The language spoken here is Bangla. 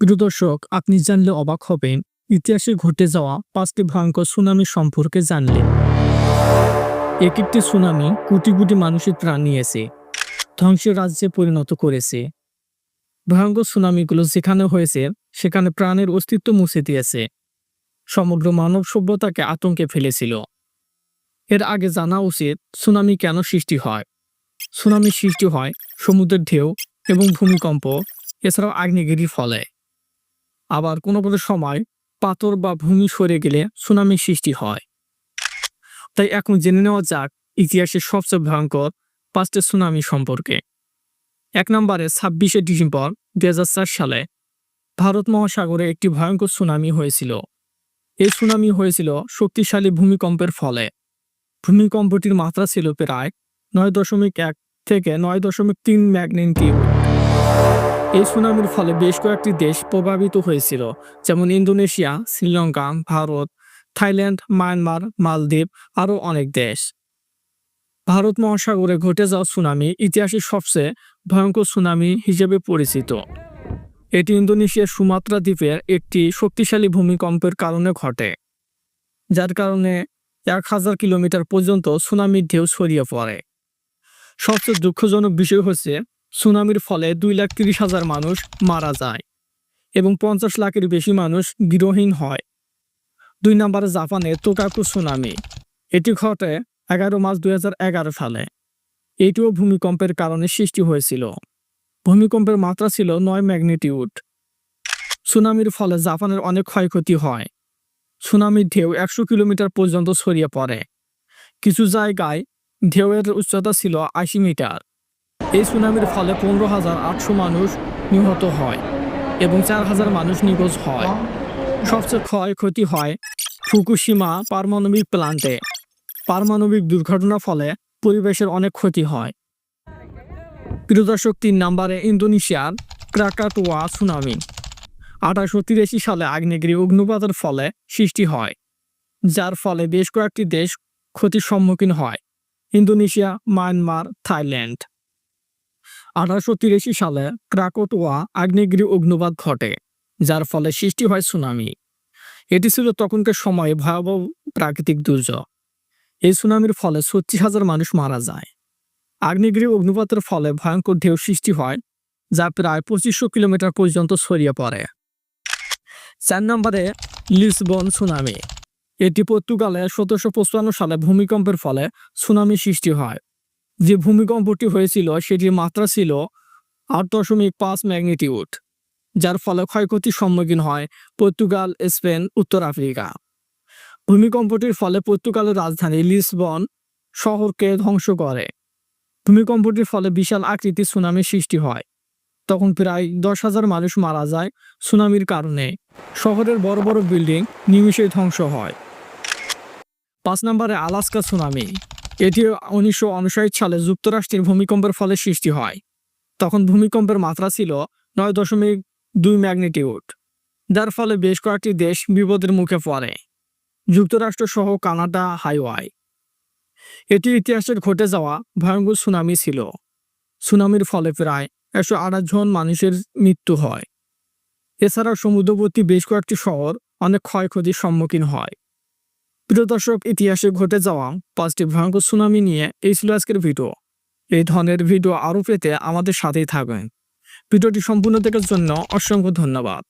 প্রিয় দর্শক, আপনি জানলে অবাক হবেন ইতিহাসে ঘটে যাওয়া 5টি ভয়ঙ্কর সুনামি সম্পর্কে জানলে। এক একটি সুনামি কোটি কোটি মানুষের প্রাণ নিয়েছে, ধ্বংসের রাজ্যে পরিণত করেছে। ভয়ঙ্কর সুনামিগুলো যেখানে হয়েছে সেখানে প্রাণের অস্তিত্ব মুছে দিয়েছে, সমগ্র মানব সভ্যতাকে আতঙ্কে ফেলেছিল। এর আগে জানা উচিত সুনামি কেন সৃষ্টি হয়। সুনামি সৃষ্টি হয় সমুদ্রের ঢেউ এবং ভূমিকম্প, এছাড়াও আগ্নেয়গিরির ফলে। আবার কোনো কোনো সময় পাথর বা ভূমি সরে গেলে সুনামি সৃষ্টি হয়। তাই এখন জেনে নেওয়া যাক ইতিহাসের সবচেয়ে ভয়ঙ্কর 5টি সুনামি সম্পর্কে। 1 নম্বরে 26শে ডিসেম্বর 2004 সালে ভারত মহাসাগরে একটি ভয়ঙ্কর সুনামি হয়েছিল। এই সুনামি হয়েছিল শক্তিশালী ভূমিকম্পের ফলে। ভূমিকম্পটির মাত্রা ছিল প্রায় 9.1 থেকে 9.3 ম্যাগনিটিউড। এই সুনামির ফলে বেশ কয়েকটি দেশ প্রভাবিত হয়েছিল, যেমন Indonesia, Sri Lanka, Bharat, Thailand, Myanmar, মালদ্বীপ, আরও অনেক দেশ। ভারত মহাসাগরে ঘটে যাওয়া সুনামি ইতিহাসের সবচেয়ে ভয়ঙ্কর সুনামি হিসেবে পরিচিত। এটি ইন্দোনেশিয়ার সুমাত্রা দ্বীপের একটি শক্তিশালী ভূমিকম্পের কারণে ঘটে, যার কারণে 1000 কিলোমিটার পর্যন্ত সুনামির ঢেউ ছড়িয়ে পড়ে। সবচেয়ে দুঃখজনক বিষয় হচ্ছে সুনামির ফলে 2,30,000 মানুষ মারা যায় এবং 50 লাখের বেশি মানুষ গৃহহীন হয়। 2 নম্বরে জাপানের তোকাকু সুনামি। এটি ঘটে 11 মার্চ 2011 সালে। এটিও ভূমিকম্পের কারণে সৃষ্টি হয়েছিল। ভূমিকম্পের মাত্রা ছিল 9 ম্যাগনিটিউড। সুনামির ফলে জাপানের অনেক ক্ষয়ক্ষতি হয়। সুনামির ঢেউ 100 কিলোমিটার পর্যন্ত ছড়িয়ে পড়ে। কিছু জায়গায় ঢেউয়ের উচ্চতা ছিল 80 মিটার। এই সুনামির ফলে 15,800 মানুষ নিহত হয় এবং 4,000 মানুষ নিখোঁজ হয়। সবচেয়ে ক্ষয়ক্ষতি হয় ফুকুশিমা পারমাণবিক প্ল্যান্টে। পারমাণবিক দুর্ঘটনার ফলে পরিবেশের অনেক ক্ষতি হয়। প্রিয় দর্শক, 3 নম্বরে ইন্দোনেশিয়ার ক্রাকাটোয়া সুনামি। 1883 সালে আগ্নেয়গিরি অগ্নুৎপাতের ফলে সৃষ্টি হয়, যার ফলে বেশ কয়েকটি দেশ ক্ষতির সম্মুখীন হয়: ইন্দোনেশিয়া, মায়ানমার, থাইল্যান্ড। 1883 সালে ক্রাকাটোয়া আগ্নেয়গিরি অগ্নুৎপাত ঘটে, যার ফলে সৃষ্টি হয় সুনামি। এটি ছিল তখনকার সময়ে ভয়াবহ প্রাকৃতিক দুর্যোগ। এই সুনামির ফলে 36,000 মানুষ মারা যায়। আগ্নেয়গিরি অগ্নুৎপাতের ফলে ভয়ঙ্কর ঢেউ সৃষ্টি হয়, যা প্রায় 2500 কিলোমিটার পর্যন্ত ছড়িয়ে পড়ে। 4 নম্বরে লিসবন সুনামি। এটি পর্তুগালে 1755 সালে ভূমিকম্পের ফলে সুনামি সৃষ্টি হয়। যে ভূমিকম্পটি হয়েছিল সেটির মাত্রা ছিল 8.5 ম্যাগনিটিউড, যার ফলে ক্ষয়ক্ষতির সম্মুখীন হয় পর্তুগাল, স্পেন, উত্তর আফ্রিকা। ভূমিকম্পটির ফলে পর্তুগালের রাজধানী লিসবন শহরকে ধ্বংস করে। ভূমিকম্পটির ফলে বিশাল আকৃতির সুনামি সৃষ্টি হয়। তখন প্রায় 10,000 মানুষ মারা যায় সুনামির কারণে। শহরের বড় বড় বিল্ডিং নিমিষেই ধ্বংস হয়। 5 নম্বরে আলাস্কা সুনামি। এটি 1959 সালে যুক্তরাষ্ট্রের ভূমিকম্পের ফলে সৃষ্টি হয়। তখন ভূমিকম্পের মাত্রা ছিল 9.2 ম্যাগনিটিউড, যার ফলে বেশ কয়েকটি দেশ বিপদের মুখে পড়ে, যুক্তরাষ্ট্র সহ কানাডা, হাওয়াই। এটি ইতিহাসের ঘটে যাওয়া ভয়ঙ্কর সুনামি ছিল। সুনামির ফলে প্রায় 128 জন মানুষের মৃত্যু হয়। এছাড়াও সমুদ্রবর্তী বেশ কয়েকটি শহর অনেক ক্ষয়ক্ষতির সম্মুখীন হয়। প্রিয় দর্শক, ইতিহাসে ঘটে যাওয়া 5টি ভয়ঙ্কর সুনামি নিয়ে এই ছিল আজকের ভিডিও। এই ধরনের ভিডিও আরও পেতে আমাদের সাথেই থাকবেন। ভিডিওটি সম্পূর্ণ দেখার জন্য অসংখ্য ধন্যবাদ।